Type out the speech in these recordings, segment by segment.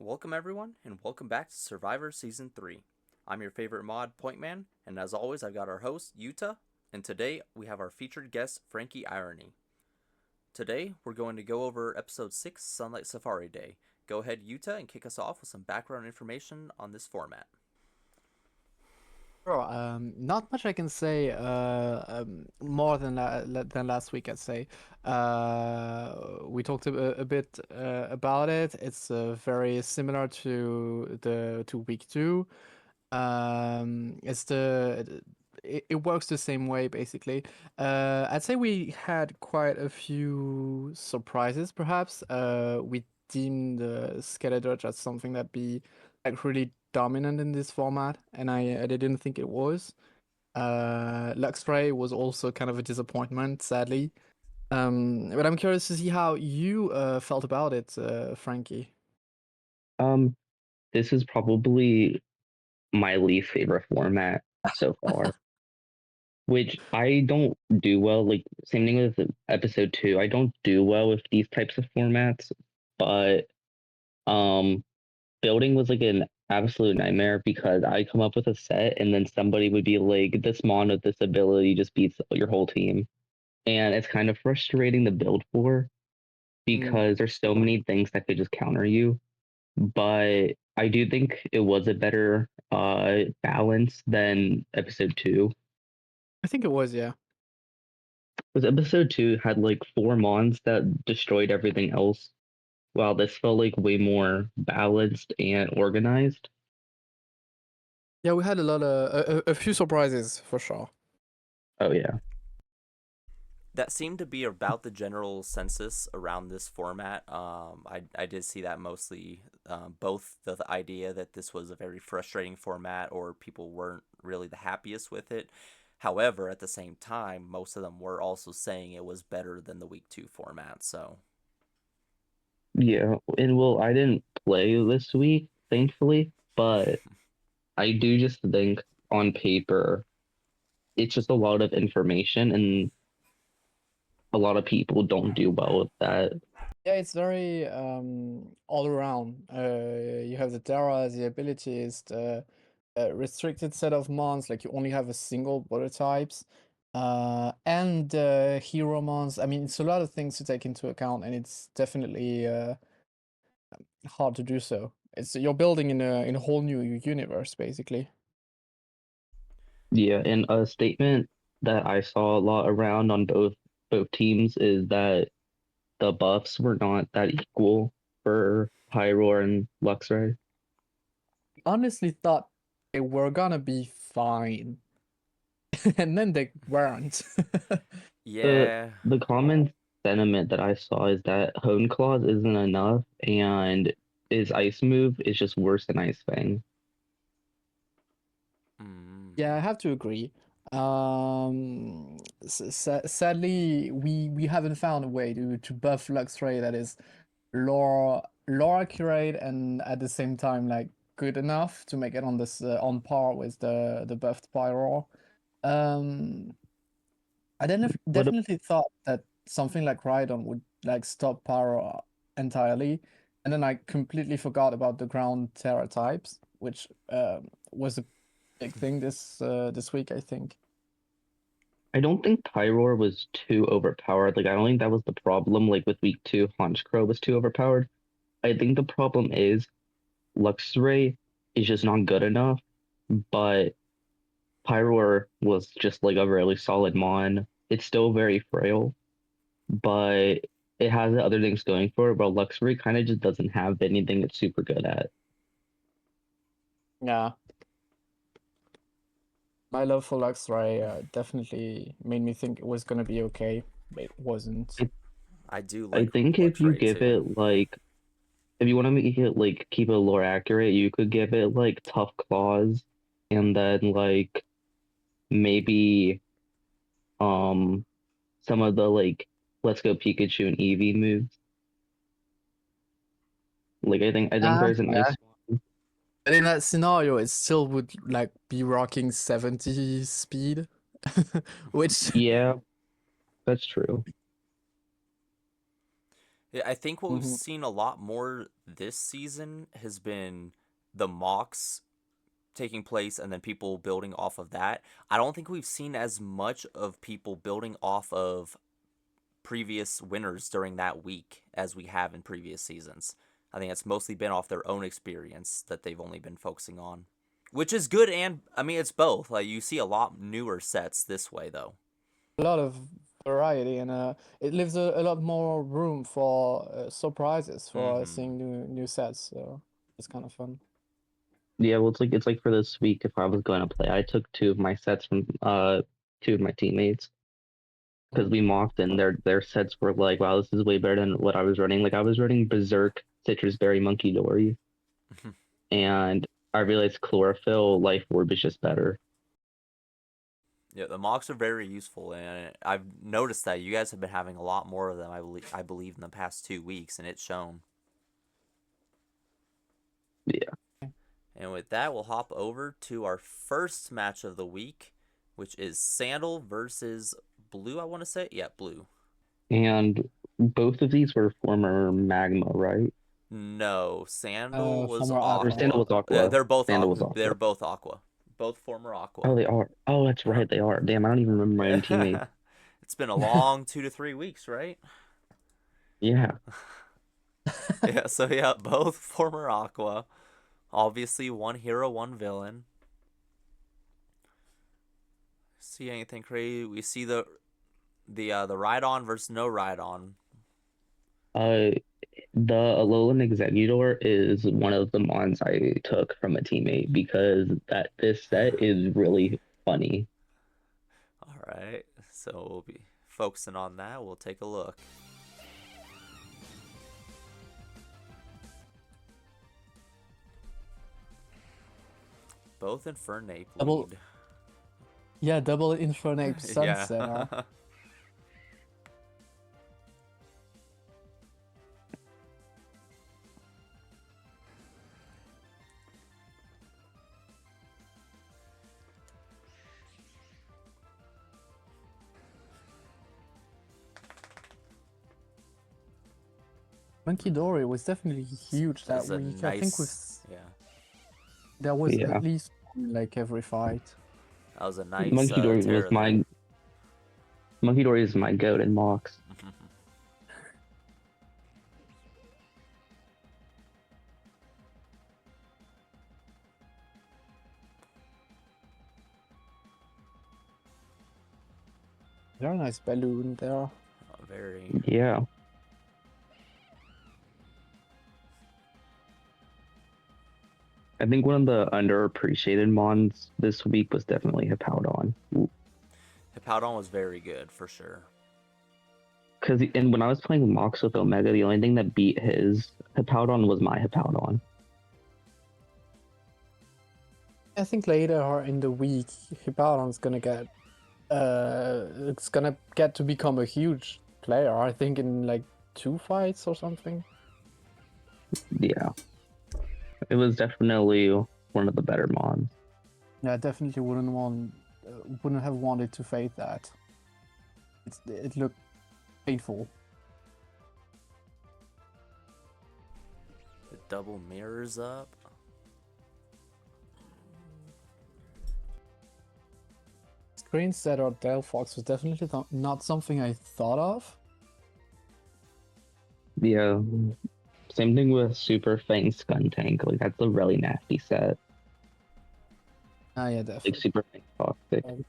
Welcome everyone, and welcome back to Survivor Season 3. I'm your favorite mod, Pointman, and as always I've got our host, Yuta, and today we have our featured guest, Frankyirony. Today we're going to go over Episode 6, Sunlight Safari Day. Go ahead, Yuta, and kick us off with some background information on this format. Sure. Not much I can say. More than last week, I'd say. We talked a bit about it. It's very similar to week two. It's it works the same way basically. I'd say we had quite a few surprises, perhaps. We deemed Skeletor as something that be like really dominant in this format, and I didn't think it was. Luxray was also kind of a disappointment, sadly. But I'm curious to see how you felt about it, Frankie. Um, this is probably my least favorite format so far, which I don't do well. Like, same thing with episode two. I don't do well with these types of formats, but um, building was like an absolute nightmare because I come up with a set and then somebody would be like, this mon with this ability just beats your whole team. And it's kind of frustrating to build for Mm. because there's so many things that could just counter you. But I do think it was a better balance than episode two. I think it was, yeah. Because episode two had like four mons that destroyed everything else, while this felt like way more balanced and organized. Yeah, we had a lot of a few surprises for sure. Oh yeah. That seemed to be about the general census around this format. I did see that mostly both the idea that this was a very frustrating format or people weren't really the happiest with it. However, at the same time, most of them were also saying it was better than the week 2 format. So, Yeah. And well, I didn't play this week, thankfully, but I do just think on paper it's just a lot of information and a lot of people don't do well with that. Yeah, it's very all around. You have the Terras, the abilities, the restricted set of mons, like you only have a single prototypes, and hero mons. I mean, it's a lot of things to take into account, and it's definitely hard to do so. It's you're building in a whole new universe, basically. Yeah, and a statement that I saw a lot around on both teams is that the buffs were not that equal for Pyroar and Luxray. Honestly, thought they were gonna be fine, and then they weren't. The yeah, the common sentiment that I saw is that Hone Claws isn't enough and his ice move is just worse than Ice Fang. mm, Yeah, I have to agree. Sadly, we haven't found a way to buff Luxray that is lore accurate and at the same time like good enough to make it on this on par with the buffed Pyro. Um, I What a- definitely thought that something like Rhydon would like stop Pyro entirely, and then I completely forgot about the ground Terra types, which was a big thing this week, I think. I don't think Pyroar was too overpowered. Like I don't think that was the problem. Like with week two, Honchkrow was too overpowered. I think the problem is Luxray is just not good enough, but Pyroar was just like a really solid mon. It's still very frail, but it has other things going for it. While Luxray kind of just doesn't have anything it's super good at. Yeah, my love for Luxray definitely made me think it was gonna be okay, but it wasn't. I, I do I like think if you Luxray give too. it like, if you want to make it like keep it lore accurate, you could give it like tough claws, and then like maybe um some of the like let's go Pikachu and Eevee moves. Like I think Ah, there's an yeah. ice one. But in that scenario, it still would like be rocking 70 speed, which Yeah, that's true. Yeah, I think what we've Hmm. seen a lot more this season has been the mocks taking place and then people building off of that. I don't think we've seen as much of people building off of previous winners during that week as we have in previous seasons. I think it's mostly been off their own experience that they've only been focusing on, which is good. And I mean, it's both. Like you see a lot newer sets this way, though. A lot of variety, and it leaves a lot more room for surprises for Mm-hmm. seeing new sets. So it's kind of fun. Yeah, well, it's like for this week, if I was going to play, I took two of my sets from two of my teammates because Mhm. we mocked and their sets were like, wow, this is way better than what I was running. Like I was running Berserk, Citrus Berry, Monkey Dory, and I realized Chlorophyll Life Orb is just better. Yeah, the mocks are very useful, and I've noticed that you guys have been having a lot more of them. I believe in the past 2 weeks, and it's shown. Yeah, And with that, we'll hop over to our first match of the week, which is Sandal versus Blue. I want to say, yeah, Blue. and both of these were former Magma, right? No, Sandal was Former Or Aqua. Sandal Aqua. was Aqua. They're both Sandal was Aqua. They're Aqua. both Aqua. Both former Aqua. Oh, they are. Oh, that's Yep. right, they are. Damn, I don't even remember my own teammates. It's been a long 2 to 3 weeks, right? Yeah, Yeah. So yeah, both former Aqua. Obviously, one hero, one villain. See anything crazy? We see the ride on versus no ride on. uh, the Alolan Executor is one of the mons I took from a teammate because that this set is really funny. All right, so we'll be focusing on that. We'll take a look. Both Infernape Double, lead. yeah, double Infernape Yeah. Sunset. Monkey Dory was definitely huge that It's a week. I think with nice, yeah. there was Yeah, at least one, like every fight. That was a nice Monkey Dory was tear there. my Monkey Dory is my goat in mocks. Very nice balloon there. Very. Yeah, I think one of the underappreciated mons this week was definitely Hippowdon. Hippowdon was very good for sure. Because and when I was playing mocks with Omega, the only thing that beat his Hippowdon was my Hippowdon. I think later or in the week, Hippowdon's gonna get it's gonna get to become a huge player. I think in like 2 fights or something. Yeah, it was definitely one of the better mons. Yeah, I definitely wouldn't have wanted to fade that. It looked painful. The double mirrors up. Screenset or Delphox was definitely not something I thought of. Yeah, same thing with Super Fang Skuntank. Like that's a really nasty set. Ah, yeah, Like definitely. Super Fang Toxic.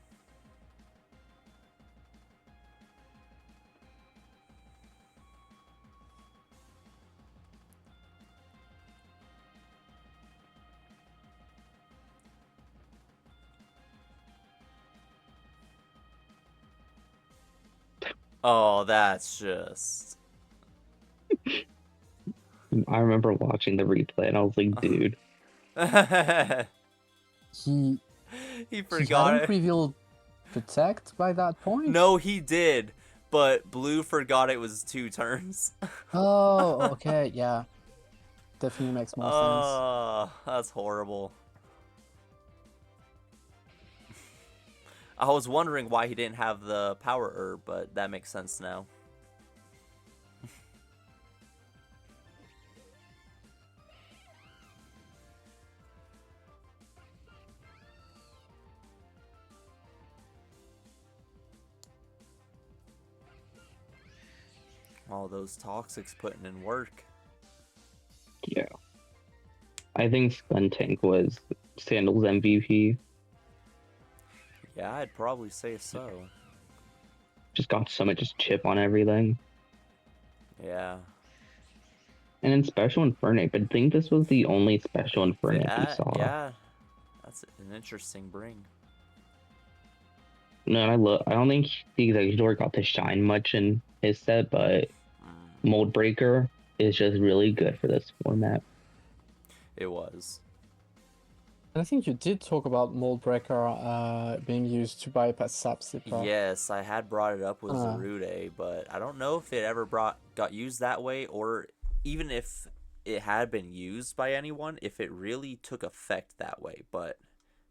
Oh, that's just. I remember watching the replay and I was like, dude, He He he forgot hadn't it. revealed Protect by that point. No, he did, but Blue forgot it was 2 turns. Oh, okay, yeah, definitely makes more sense. Oh, that's horrible. I was wondering why he didn't have the power herb, but that makes sense now. All those toxics putting in work. Yeah. I think Skuntank was Sandal's MVP. Yeah, I'd probably say so. Just got so much chip on everything. Yeah. And in Special Infernape, I think this was the only Special Infernape we saw. Yeah, that's an interesting bring. No, I don't think the Executor got to shine much in his set, but Mold Breaker is just really good for this format. It was. I think you did talk about Mold Breaker being used to bypass Subzipper. Yes, I had brought it up with Zerude, but I don't know if it ever got used that way, or even if it had been used by anyone, if it really took effect that way. But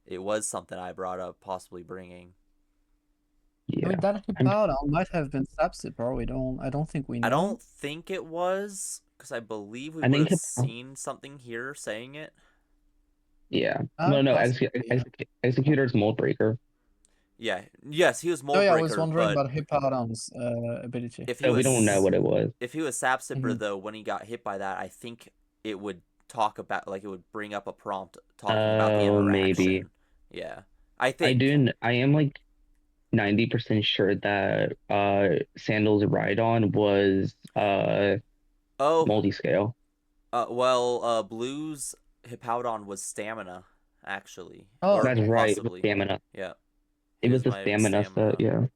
it was something I brought up, possibly bringing. Yeah. I mean, that Hippowdon might have been Subzipper. I don't think we know. I don't think it was, because I believe we would have seen something here saying it. Yeah. No. Executor's Mold Breaker. Yeah. Yes, he was Mold Breaker. Oh yeah, I was wondering about Hippowdon's ability. We don't know what it was. If he was Sapsipper, though, when he got hit by that, I think it would talk about, like, it would bring up a prompt talking about the interaction. Maybe. Yeah. I think. I am like 90% sure that Sandal's Rhydon was multi-scale. Blue's Hippowdon was Stamina, actually. Oh, that's right. It was Stamina. Yeah. It was the Stamina set, yeah.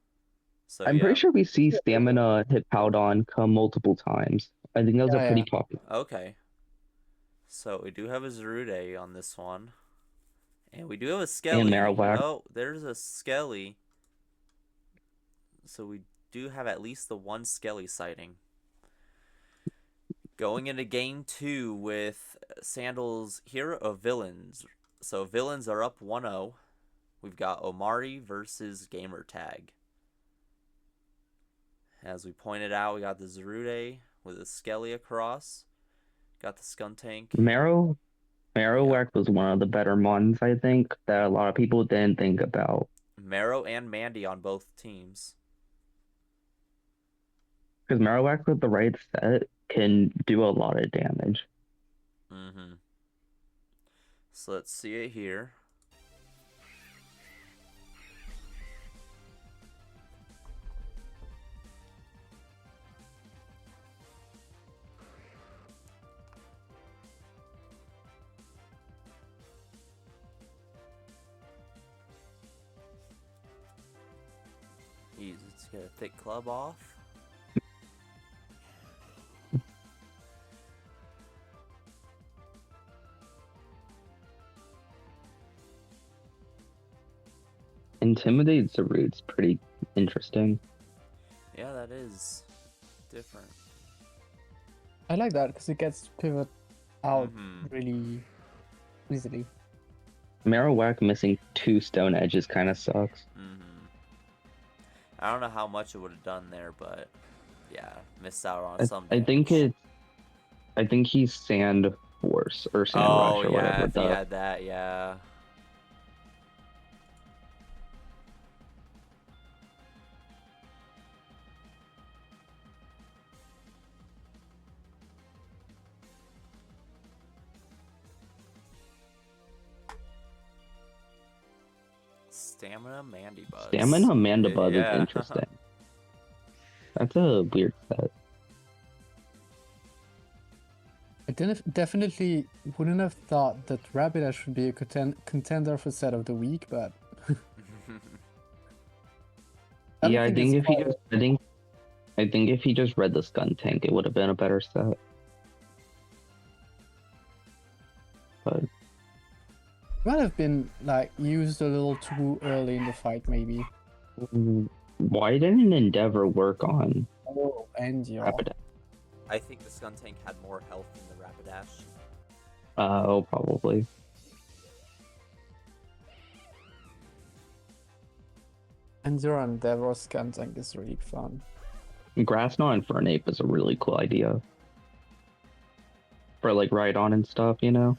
So, I'm pretty sure we see Stamina Hippowdon come multiple times. I think those are pretty popular. Okay. So we do have a Zerude on this one. And we do have a Skelly. And Marowak. Oh, there's a Skelly. So we do have at least the one Skelly sighting. Going into game 2 with Sandal's Hero of Villains. So villains are up 1-0. We've got Omari versus Gamertag. As we pointed out, we got the Zerude with a Skelly across. Got the Skuntank. Marowak was one of the better mons, I think, that a lot of people didn't think about. Marrow and Mandy on both teams. Because Marowak with the right set can do a lot of damage. So let's see it here. Let's get a thick club off. Intimidate Zarude's pretty interesting. Yeah, that is different. I like that because it gets pivot out really easily. Marowak missing 2 stone edges kind of sucks. I don't know how much it would have done there, but yeah, missed out on some damage. I think he's Sand Force or Sand Rush or whatever. If he had that, yeah. Stamina Mandibuzz. Stamina Mandibuzz is interesting. That's a weird set. I definitely wouldn't have thought that Rapidash would be a contender for set of the week, but yeah, I think if he just read the Skuntank, it would have been a better set. But might have been like used a little too early in the fight, maybe. Why didn't Endeavor work on Rapidash? I think the Skuntank had more health than the Rapidash. Oh, probably. Endure Endeavor Skuntank is really fun. Grassnaw Infernape is a really cool idea. For like Rhydon and stuff, you know?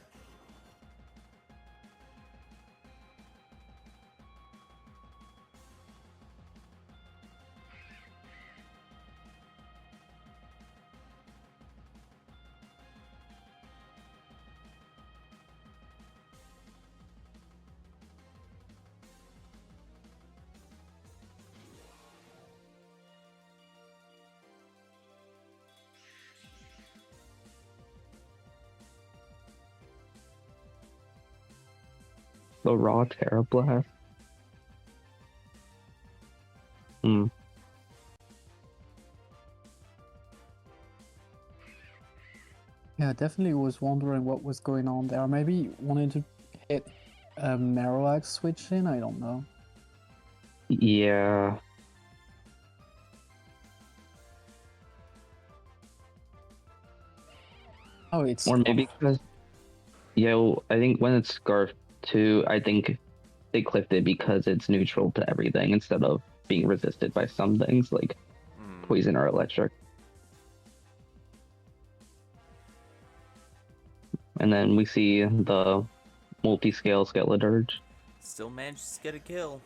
The raw Terra Blast. Hmm. Yeah, definitely was wondering what was going on there. Maybe wanted to hit a Marowak switch in, I don't know. Yeah. Oh, it's Or maybe Scarf. because, yeah, well, I think when it's Scarf too, I think they clicked it because it's neutral to everything instead of being resisted by some things like Mm. poison or electric. And then we see the multi-scale Skeleturge. Still manages to get a kill.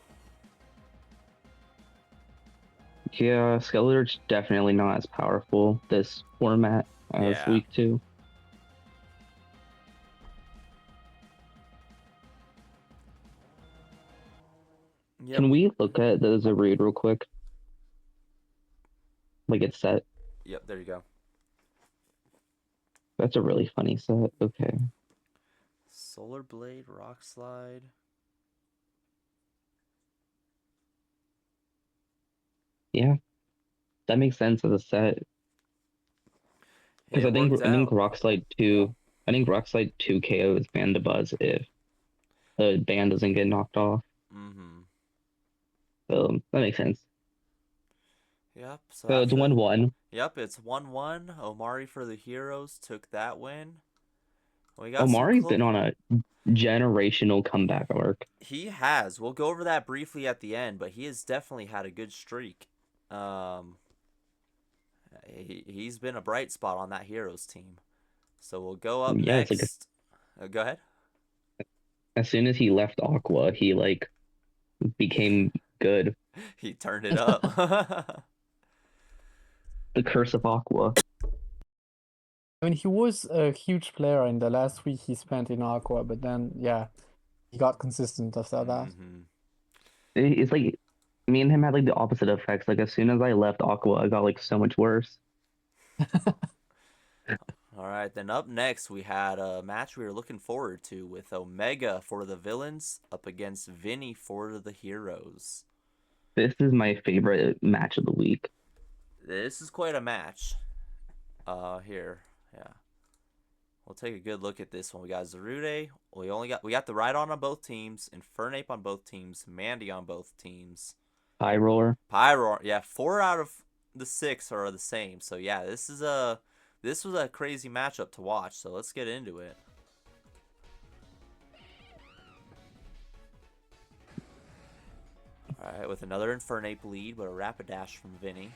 Yeah, Skeleturge definitely not as powerful this format as Yeah. week 2. Yep. Can we look at the Zarude real quick? Like it's set. Yep. There you go. That's a really funny set. Okay. Solar Blade, Rock Slide. Yeah, that makes sense as a set. Because It worked I think out. Rock Slide 2 I think Rock Slide 2 KOs Bandabuzz if the band doesn't get knocked off. Mm-hmm. So that makes sense. Yep. So So it's after that, 1-1. yep, it's 1-1. Omari for the Heroes took that win. We got some Omari's been close. on a generational comeback arc. He has. We'll go over that briefly at the end, but he has definitely had a good streak. Um, he's been a bright spot on that Heroes team. So we'll go up Yeah, it's like next. Go ahead. as soon as he left Aqua, he like became good. He turned it up. The curse of Aqua. I mean, he was a huge player in the last week he spent in Aqua, but then, yeah, he got consistent after that. Mm-hmm. It's like me and him had like the opposite effects. Like as soon as I left Aqua, I got like so much worse. All right, then up next we had a match we were looking forward to with Omega for the villains up against Vini for the heroes. This is my favorite match of the week. This is quite a match. Here, yeah, we'll take a good look at this one. We got Zarude. We got the Rhydon on both teams, Infernape on both teams, Mandy on both teams. High roller. Pyro, yeah, 4 out of the 6 are the same. So yeah, this was a crazy matchup to watch. So let's get into it. All right, with another Infernape lead, but a Rapidash from Vini.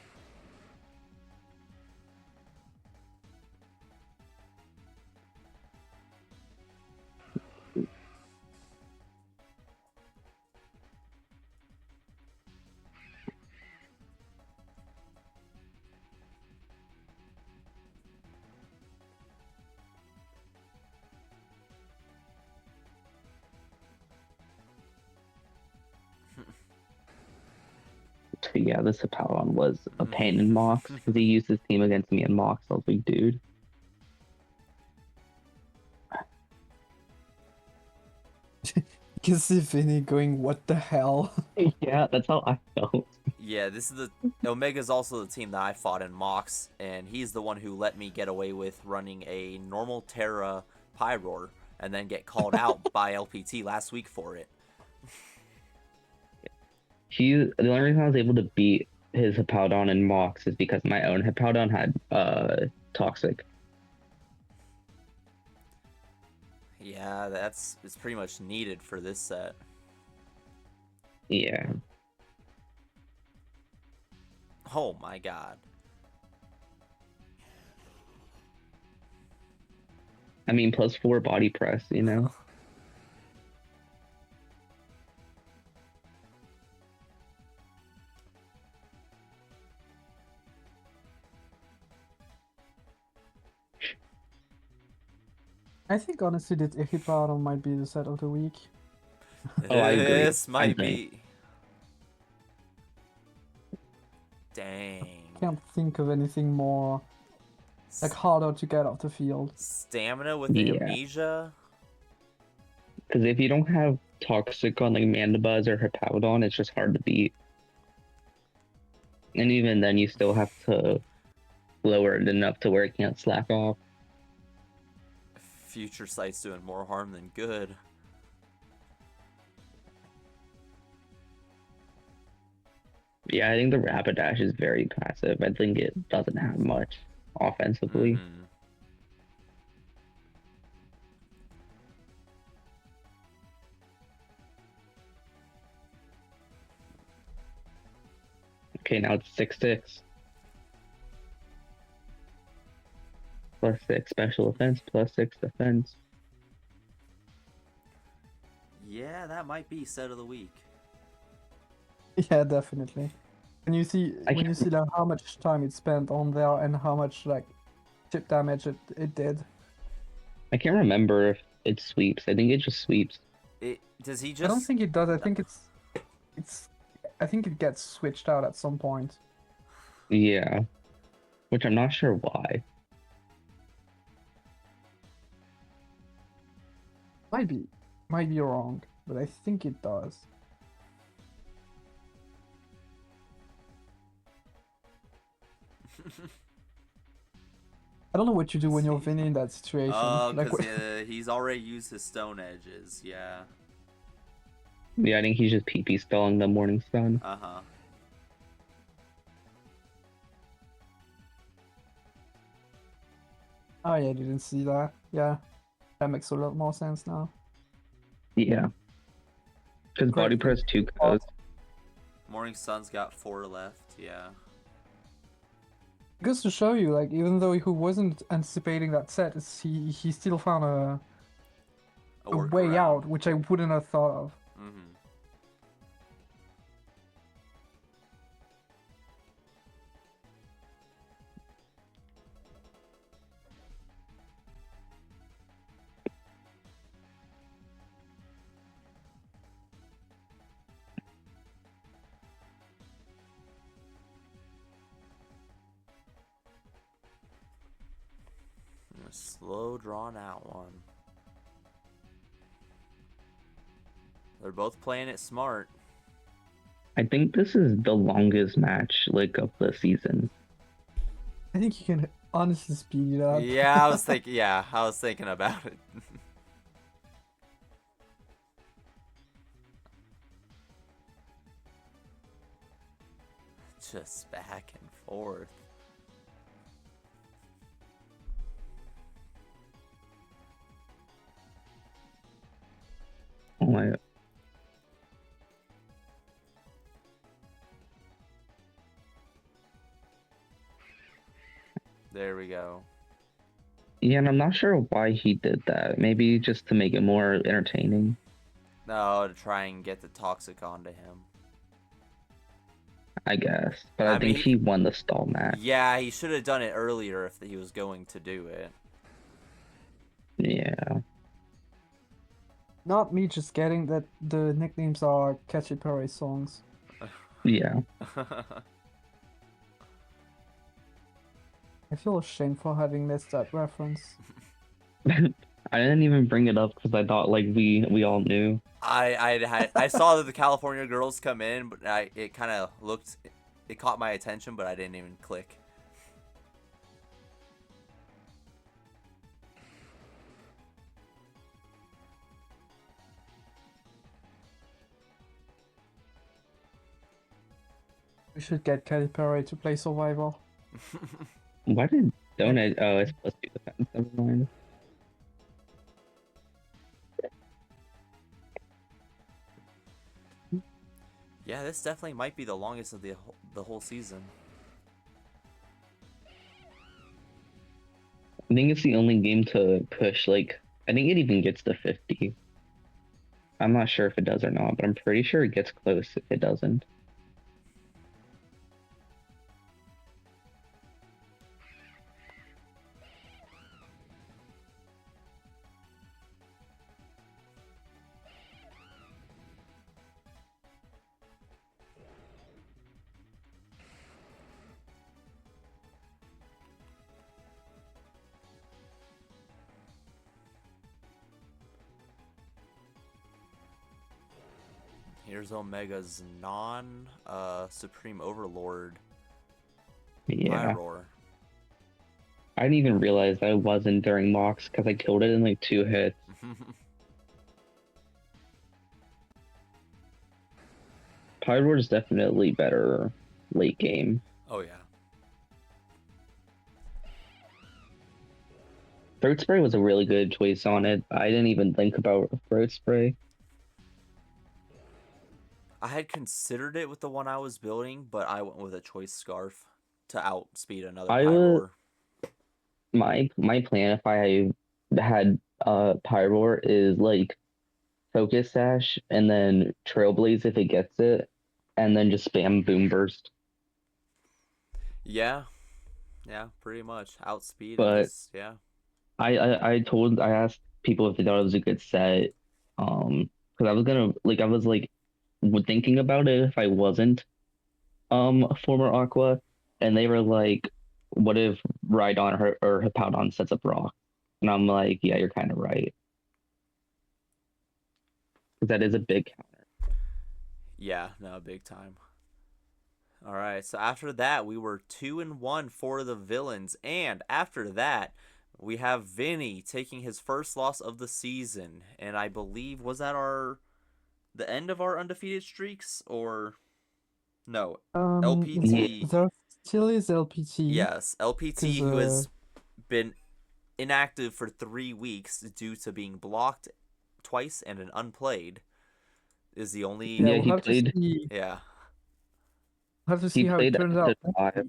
So yeah, this Hippowdon was a pain in Mox because he used his team against me in Mox. I was like, dude. You can see Vinny going, what the hell? Yeah, that's how I felt. Yeah, this is the Omega's also the team that I fought in Mox, and he's the one who let me get away with running a normal Terra Pyroar and then get called out by LPT last week for it. The only reason I was able to beat his Hippowdon in Mox is because my own Hippowdon had Toxic. Yeah, it's pretty much needed for this set. Yeah. Oh my god. I mean, +4 body press, you know? I think honestly that Hippowdon might be the set of the week. Oh, I agree. This I might think. be. Dang. Can't think of anything more like harder to get off the field. Stamina with the Yeah. amnesia. Because if you don't have Toxic on like Mandibuzz or Hippowdon, it's just hard to beat. And even then, you still have to lower it enough to where it can't slack off. Future Sight's doing more harm than good. Yeah, I think the Rapidash is very passive. I think it doesn't have much offensively. Mm-hmm. Okay, now it's 6-6. +6 special defense, +6 defense. Yeah, that might be set of the week. Yeah, definitely. And you see I when you can't, see like how much time it spent on there and how much like chip damage it did. I can't remember if it sweeps. I think it just sweeps. Does he I don't just? think it does. I think it's I think it gets switched out at some point. Yeah, which I'm not sure why. Might be wrong, but I think it does. I don't know what you do when you're See. Vinny in that situation. Oh, Like, because he's already used his Stone Edges. Yeah. Yeah, I think he's just PP stalling the Morning Sun. Uh huh. oh yeah, I didn't see that. Yeah, that makes a lot more sense now. Yeah, because Great Body thing. Press 2 goes. Morning Sun's got 4 left. Yeah. Goes to show you, like, even though he wasn't anticipating that set, he still found A a way workaround. out, which I wouldn't have thought of. Mm-hmm. A slow, drawn out one. They're both playing it smart. I think this is the longest match like of the season. I think you can honestly speed it up. Yeah, I was thinking. Yeah, I was thinking about it. Just back and forth. Oh my! There we go. Yeah, and I'm not sure why he did that. Maybe just to make it more entertaining. No, to try and get the toxic onto him. I guess, but I I think mean, he won the stall match. yeah, he should have done it earlier if he was going to do it. Yeah. Not me just getting that the nicknames are Catchy Perry songs. Yeah. I feel ashamed for having missed that reference. I didn't even bring it up because I thought like we all knew. I saw that the California girls come in, but it kind of looked, it caught my attention, but I didn't even click. We should get Katy Perry to play Survivor. Why did Donut? Oh, it's supposed to be defense. Never mind. Yeah, this definitely might be the longest of the whole season. I think it's the only game to push. Like, I think it even gets to 50. I'm not sure if it does or not, but I'm pretty sure it gets close if it doesn't. Here's Omega's non Supreme Overlord Yeah. Pyroar. I didn't even realize I wasn't during mocks because I killed it in like 2 hits. Pyroar is definitely better late game. Oh yeah. Throat Spray was a really good choice on it. I didn't even think about Throat Spray. I had considered it with the one I was building, but I went with a Choice Scarf to outspeed another I was Pyroar. my plan if I had Pyroar is like Focus Sash and then Trailblaze if it gets it, and then just spam Boom Burst. Yeah, yeah, pretty much outspeed and But just yeah. I asked people if they thought it was a good set, because I was gonna like I was like thinking about it if I wasn't a former Aqua, and they were like, "What if Rhydon or Hippowdon sets up Rock?" And I'm like, "Yeah, you're kind of right, because that is a big counter." Yeah, no, big time. All right, so after that, we were 2-1 for the villains, and after that, we have Vini taking his first loss of the season, and I believe was that the end of our undefeated streaks or no? LPT, There still is LPT yes, LPT because who has been inactive for 3 weeks due to being blocked twice and an unplayed is the only yeah, Yeah, we'll yeah. have to he see how it played turns out. episode 5.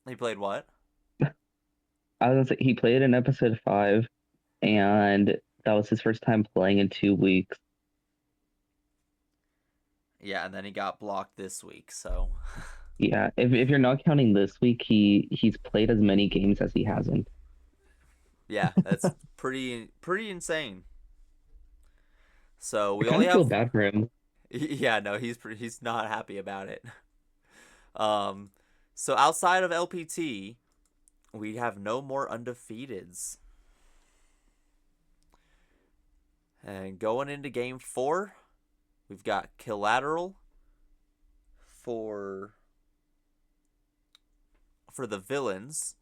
He played what? I was gonna say he played in episode 5, and that was his first time playing in 2 weeks. Yeah, and then he got blocked this week, so Yeah, if you're not counting this week, he's played as many games as he hasn't. yeah, that's pretty insane. So I we kind only of feel have bad for him. yeah, no, he's not happy about it. Um so outside of LPT, we have no more undefeateds. And going into game 4, we've got Killateral for the villains.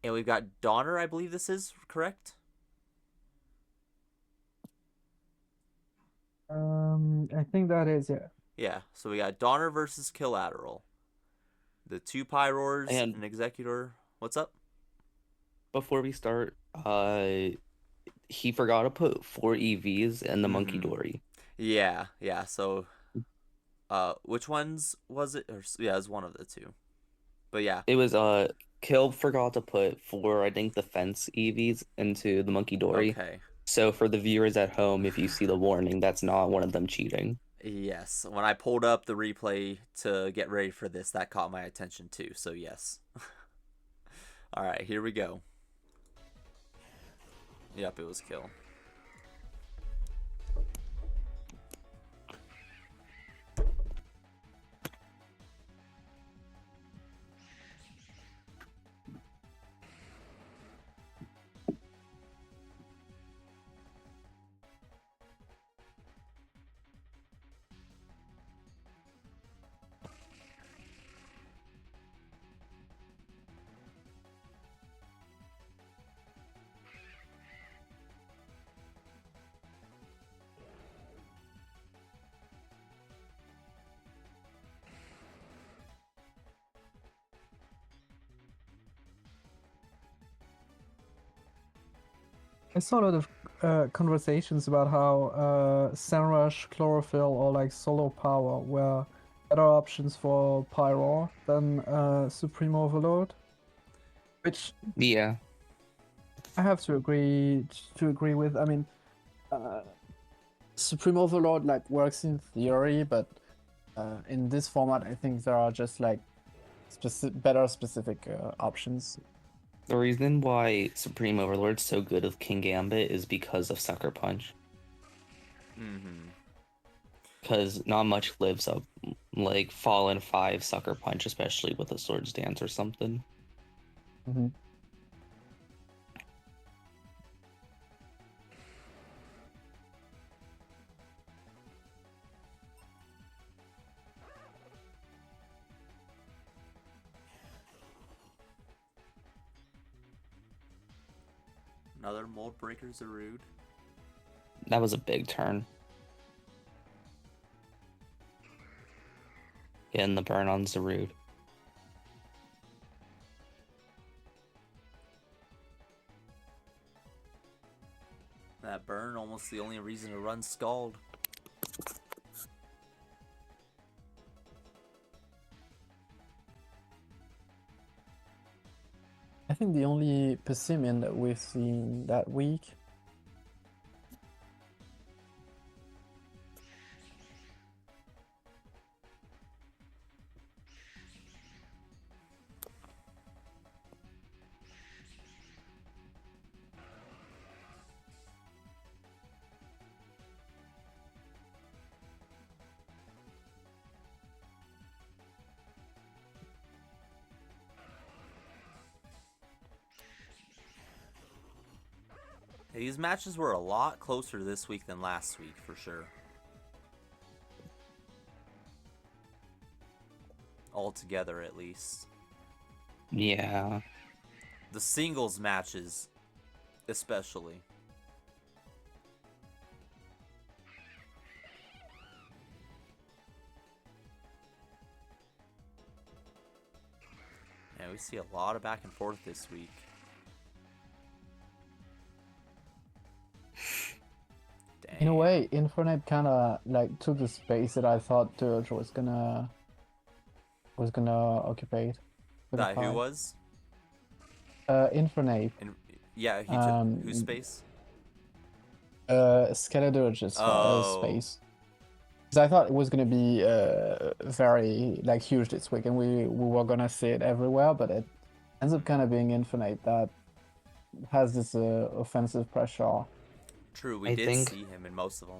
And we've got Dohner, I believe this is correct. I think that is, yeah. Yeah, so we got Dohner versus Killateral. The two Pyroars, And an Executor. What's up? before we start, he forgot to put 4 EVs in the Monkey Mm-hmm. Dory. Yeah, yeah. So, which ones was it? Or, yeah, it was one of the two. But yeah, It was Kill forgot to put 4, I think, defense EVs into the Monkey Dory. okay. So for the viewers at home, if you see the warning, that's not one of them cheating. Yes, when I pulled up the replay to get ready for this, that caught my attention too. So yes. All right, here we go. Yep, it was kill. I saw a lot of conversations about how Sunrush, Chlorophyll, or like Solo Power were better options for Pyro than Supreme Overload, which Yeah. I have to agree with. I mean, uh, Supreme Overlord like works in theory, but in this format, I think there are just like better specific options. The reason why Supreme Overlord's so good with King Gambit is because of Sucker Punch. Mm-hmm. Because not much lives up, like Fallen 5 Sucker Punch, especially with a Swords Dance or something. Mm-hmm. Another mold breaker Zarude. That was a big turn. Getting the burn on Zarude. That burn almost the only reason to run Scald. I think the only Persimmon that we've seen that week. These matches were a lot closer this week than last week, for sure. Altogether, at least. Yeah. The singles matches, especially. Yeah, we see a lot of back and forth this week. Dang. In a way, Infernape kind of like took the space that I thought Dirge was gonna occupy. That who was? Infernape. Yeah, he took whose space? Skeledirge's space. Because I thought it was gonna be very like huge this week, and we were gonna see it everywhere, but it ends up kind of being Infernape that has this offensive pressure. True, we did see him in most of them.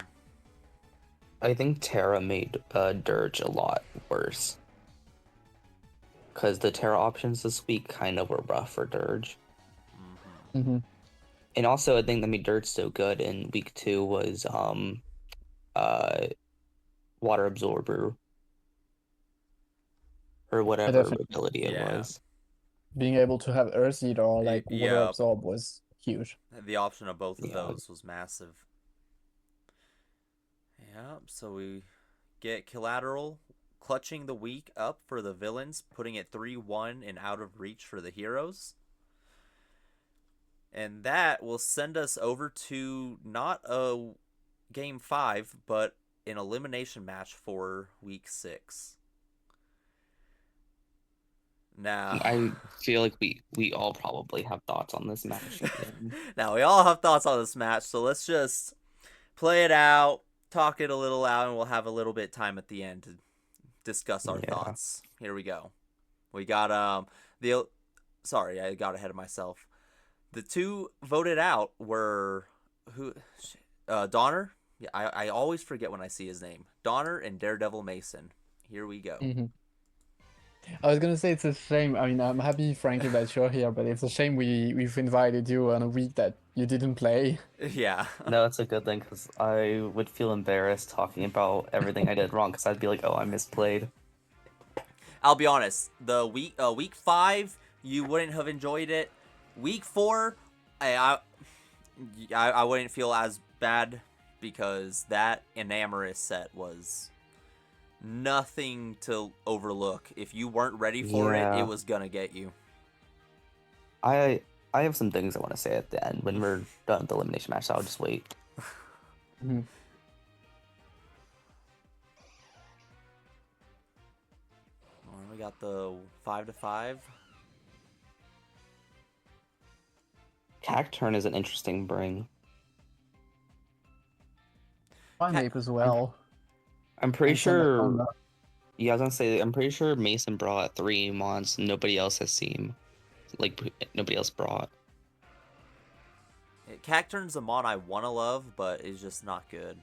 I think Terra made Dirge a lot worse. Because the Terra options this week kind of were rough for Dirge. Mm-hmm. And also, I think that made Dirge so good in week 2 was Water Absorber. Or whatever ability it was. Being able to have Earth Eater or like Water Absorb was huge. The option of both of those was massive. Yeah, so we get Killateral clutching the week up for the villains, putting it 3-1 and out of reach for the heroes. And that will send us over to not a game 5, but an elimination match for week 6. Now, I feel like we all probably have thoughts on this match. Now, we all have thoughts on this match, so let's just play it out, talk it a little out, and we'll have a little bit of time at the end to discuss our thoughts. Here we go. We got sorry, I got ahead of myself. The two voted out were Dohner. Yeah, I always forget when I see his name. Dohner and Daredevil Mason. Here we go. Mm-hmm. I was gonna say it's a shame. I mean, I'm happy, Frankie, that you're here, but it's a shame we've invited you on a week that you didn't play. Yeah. No, it's a good thing because I would feel embarrassed talking about everything I did wrong because I'd be like, oh, I misplayed. I'll be honest. The week 5, you wouldn't have enjoyed it. Week 4, I wouldn't feel as bad because that Enamorous set was nothing to overlook. If you weren't ready for it, it was gonna get you. I have some things I want to say at the end when we're done with the elimination match, so I'll just wait. Mm-hmm. We got the 5-5. Cacturn is an interesting bring. Pineape as well. I'm pretty sure. Yeah, I was gonna say I'm pretty sure Mason brought 3 mons nobody else has seen. Like nobody else brought. Cacturn's a mon I want to love, but is just not good.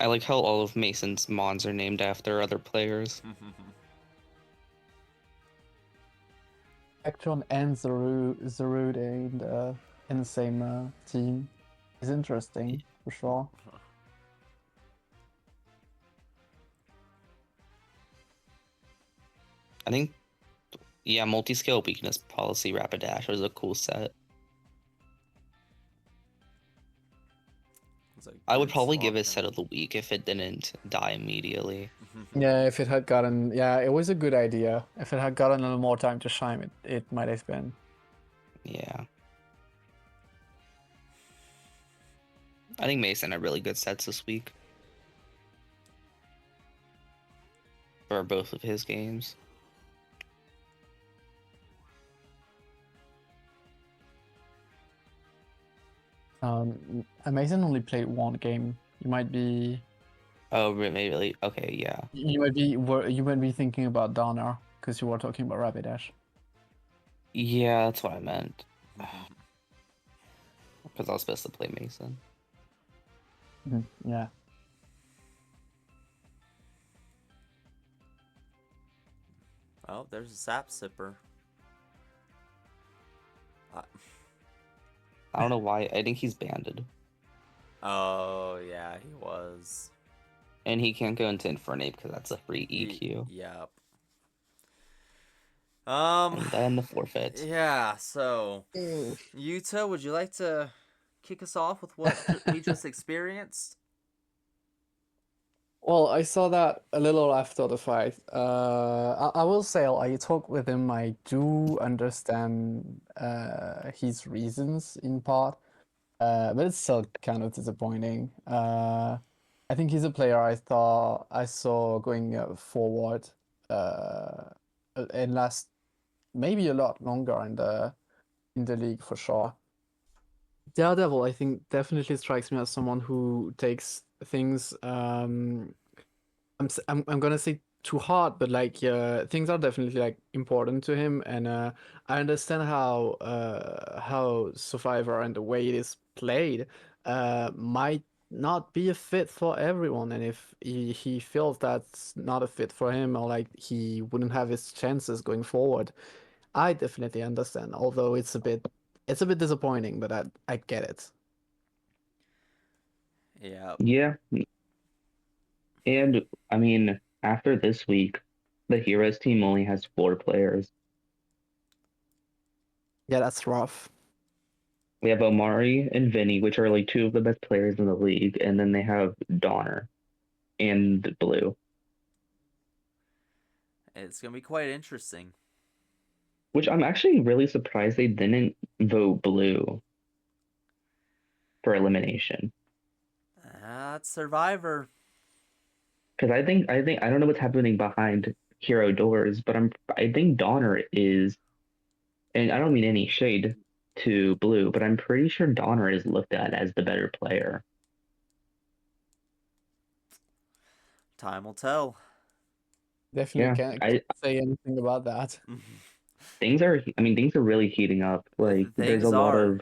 I like how all of Mason's mons are named after other players. Cacturn and Zarude in the same team is interesting for sure. I think, yeah, multi-scale weakness policy Rapidash was a cool set. It's a I would good probably give swap it there. set of the week if it didn't die immediately. Yeah, if it had gotten, yeah, it was a good idea. If it had gotten a little more time to shine, it might have been. Yeah. I think Mason had really good sets this week. For both of his games. Amazon only played one game. You might be, Oh, maybe. Okay, yeah. you might be thinking about Dohner because you were talking about Rapidash. Yeah, that's what I meant. Because I was supposed to play Mason. Yeah. Oh, there's a sap sipper. I don't know why. I think he's banded. Oh yeah, he was. And he can't go into Infernape because that's a free EQ. Yep. And then the forfeit. Yeah. So, Yuta, would you like to kick us off with what we just experienced? Well, I saw that a little after the fight. I will say, I talked with him. I do understand his reasons in part, but it's still kind of disappointing. I think he's a player I thought I saw going forward uh, and last maybe a lot longer in the league for sure. Daredevil, I think, definitely strikes me as someone who takes things I'm gonna say too hard, but like things are definitely like important to him, and I understand how Survivor and the way it is played might not be a fit for everyone, and if he feels that's not a fit for him, or like he wouldn't have his chances going forward, I definitely understand. Although it's a bit disappointing, but I get it. Yeah. Yeah, and I mean, after this week, the Heroes team only has 4 players. Yeah, that's rough. We have Omari and Vini, which are like 2 of the best players in the league, and then they have Donner and Blue, It's gonna be quite interesting. which I'm actually really surprised they didn't vote Blue for elimination. That's Survivor. Because I think I don't know what's happening behind hero doors, but I think Donner is, and I don't mean any shade to Blue, but I'm pretty sure Donner is looked at as the better player. Time will tell. Definitely Yeah, can't say anything about that. things are really heating up. Like Things are.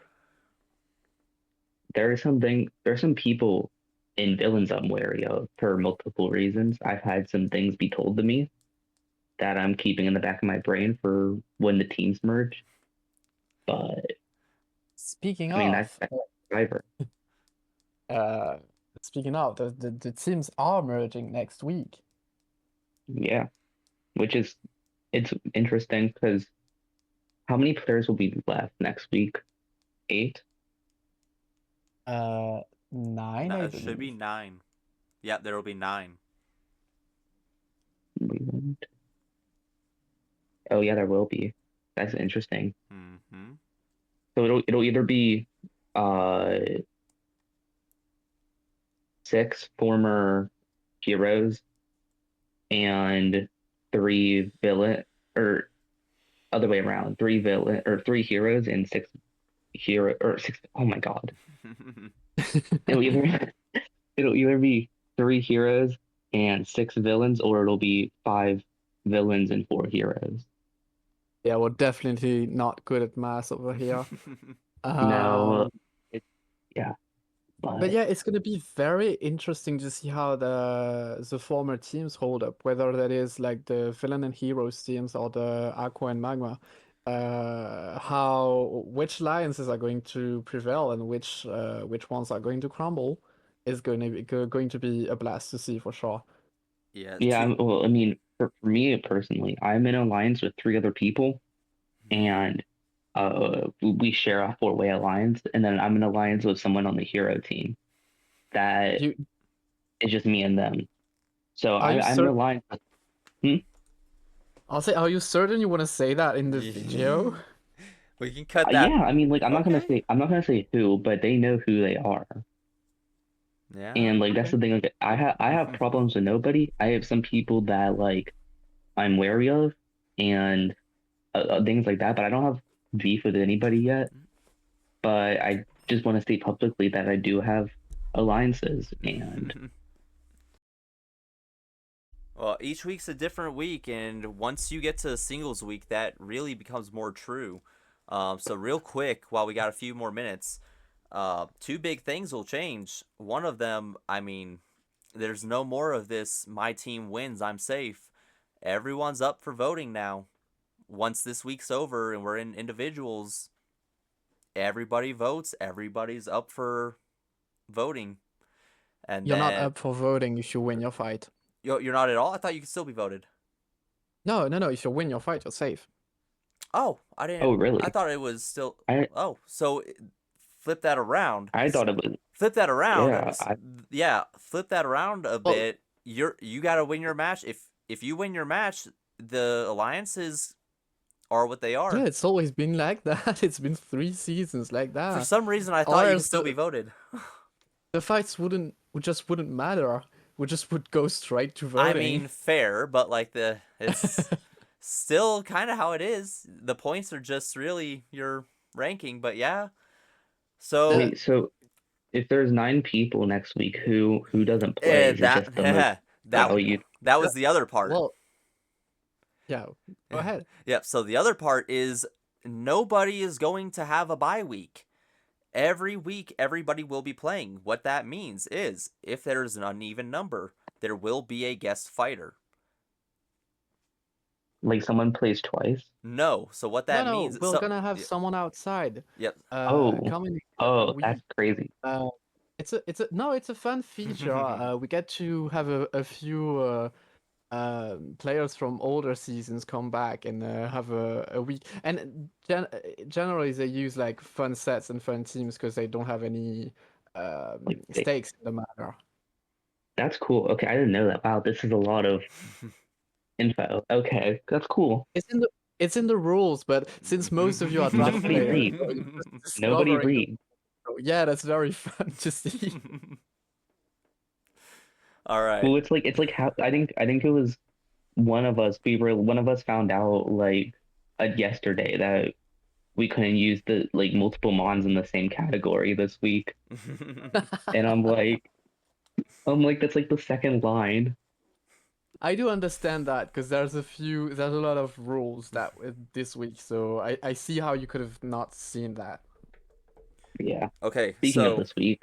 there's some people in villains I'm wary of for multiple reasons. I've had some things be told to me that I'm keeping in the back of my brain for when the teams merge. But Speaking I mean of, that's Survivor. uh, the teams are merging next week. Yeah, which is it's interesting because how many players will be left next week? 8? Uh, 9, No, I it should be believe. 9. Yeah, there will be 9. Oh yeah, there will be. That's interesting. Mm-hmm. So it'll either be uh 6 former heroes and 3 villain, or other way around, 3 villain or 3 heroes and 6 hero or 6, oh my god. It'll either it'll either be 3 heroes and 6 villains, or it'll be 5 villains and 4 heroes. Yeah, we're definitely not good at math over here. No, Um, yeah, but but yeah, it's gonna be very interesting to see how the former teams hold up, whether that is like the villain and heroes teams or the Aqua and Magma. How which alliances are going to prevail and which ones are going to crumble is going to be a blast to see for sure. Yeah, yeah, well, I mean, for me personally, I'm in an alliance with 3 other people, and we share a 4-way alliance, and then I'm in an alliance with someone on the hero team. That You is just me and them. So are you I'm in an certain? alliance with. Hmm? I'll say, are you certain you want to say that in this video? We can cut that. Yeah, I mean, like Okay. I'm not gonna say who, but they know who they are. Yeah. And like that's Okay. the thing. Like I have problems with nobody. I have some people that like I'm wary of, and things like that. But I don't have beef with anybody yet. But I just want to state publicly that I do have alliances, and Well, each week's a different week, and once you get to singles week, that really becomes more true. So real quick, while we got a few more minutes, 2 big things will change. One of them, I mean, there's no more of this "my team wins, I'm safe." Everyone's up for voting now. Once this week's over and we're in individuals, everybody votes. Everybody's up for voting, and You're not then up for voting if you win your fight. you're not at all. I thought you could still be voted. No, no, no. If you win your fight, you're safe. Oh, I didn't. oh I really? thought it was still. I Oh, so flip that around. I thought it was. Flip that around. Yeah, Yeah, flip that around a Well, bit. You gotta win your match. If you win your match, the alliances are what they yeah, are. it's always been like that. It's been 3 seasons like For that. some reason, I Or thought you could else still be voted. the fights wouldn't matter. We just would go straight to I voting. mean, fair, but like it's still kind of how it is. The points are just really your ranking, but yeah. So The wait. So if there's 9 people next week, who doesn't play? Is it that just the most uh, valued? that uh, was the other part. well, yeah. Go ahead. Yep. So the other part is nobody is going to have a bye week. Every week, everybody will be playing. What that means is if there's an uneven number, there will be a guest fighter. Like someone plays twice? No. So what No, that no, means, we're gonna have someone outside. yep. Oh, Coming every oh, week. that's crazy. It's a fun feature. We get to have a few players from older seasons come back and have a week. And generally they use like fun sets and fun teams because they don't have any Like stakes in the matter. that's cool. Okay, I didn't know that. Wow, this is a lot of info. Okay, that's cool. It's in the rules, but since most of you are Dust Nobody players, reads. you're just Nobody discovering the reads. yeah, that's very fun to see. All right. Well, it's like how I think it was one of us found out like yesterday that we couldn't use the like multiple mons in the same category this week, and I'm like that's like the second line. I do understand that because there's a lot of rules that this week, so I see how you could have not seen that. Yeah. Okay, Speaking of so this week,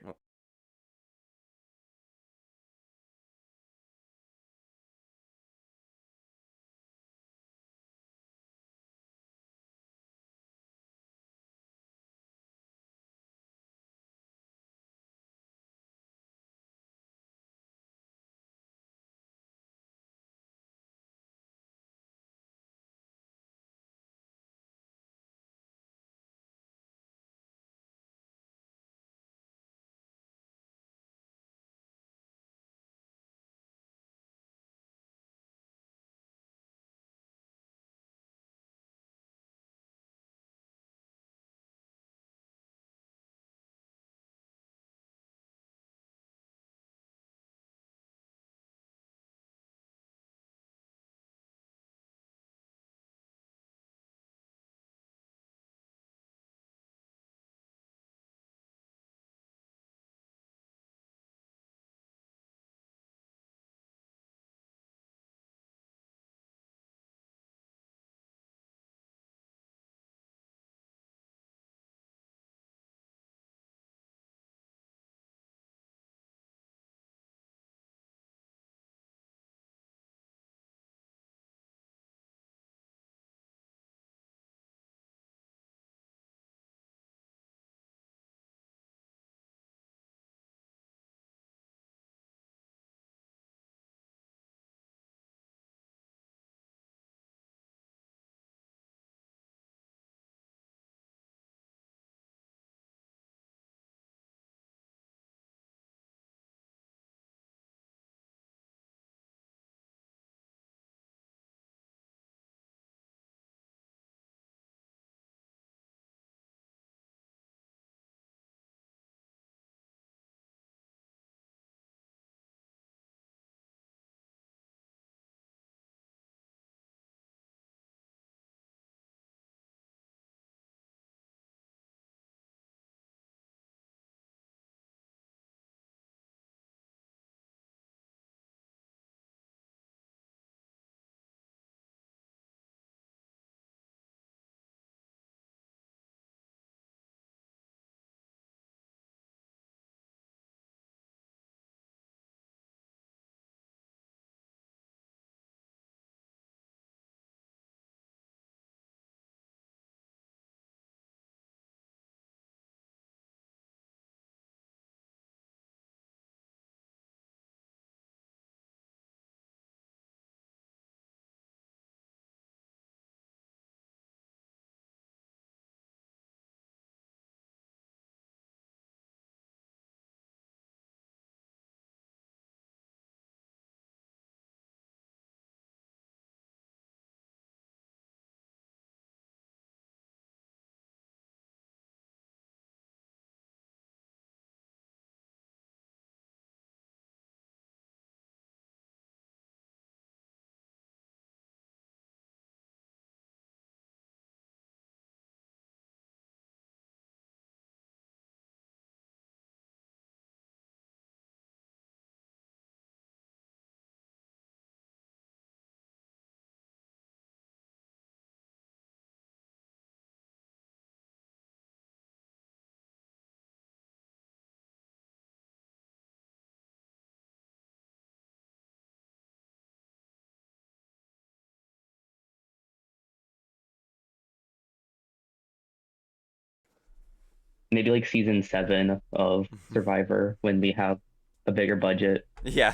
maybe like season 7 of Survivor when we have a bigger budget. Yeah.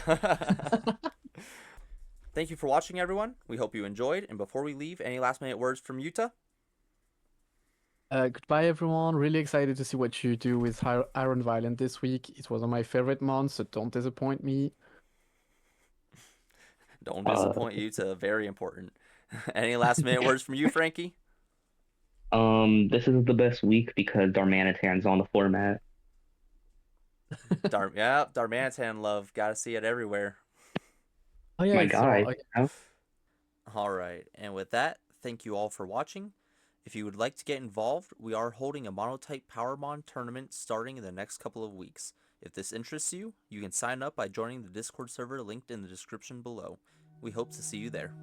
Thank you for watching, everyone. We hope you enjoyed. And before we leave, any last minute words from Yuta? Goodbye, everyone. Really excited to see what you do with Iron Violent this week. It was one of my favorite months, so don't disappoint me. Don't disappoint Yuta. Very important. Any last minute words from you, Frankie? This is the best week because Darmanitan's on the format. Darmanitan love. Gotta see it everywhere. Oh yeah, My it's guy. okay. All right. And with that, thank you all for watching. If you would like to get involved, we are holding a Monotype Powermon tournament starting in the next couple of weeks. If this interests you, you can sign up by joining the Discord server linked in the description below. We hope to see you there.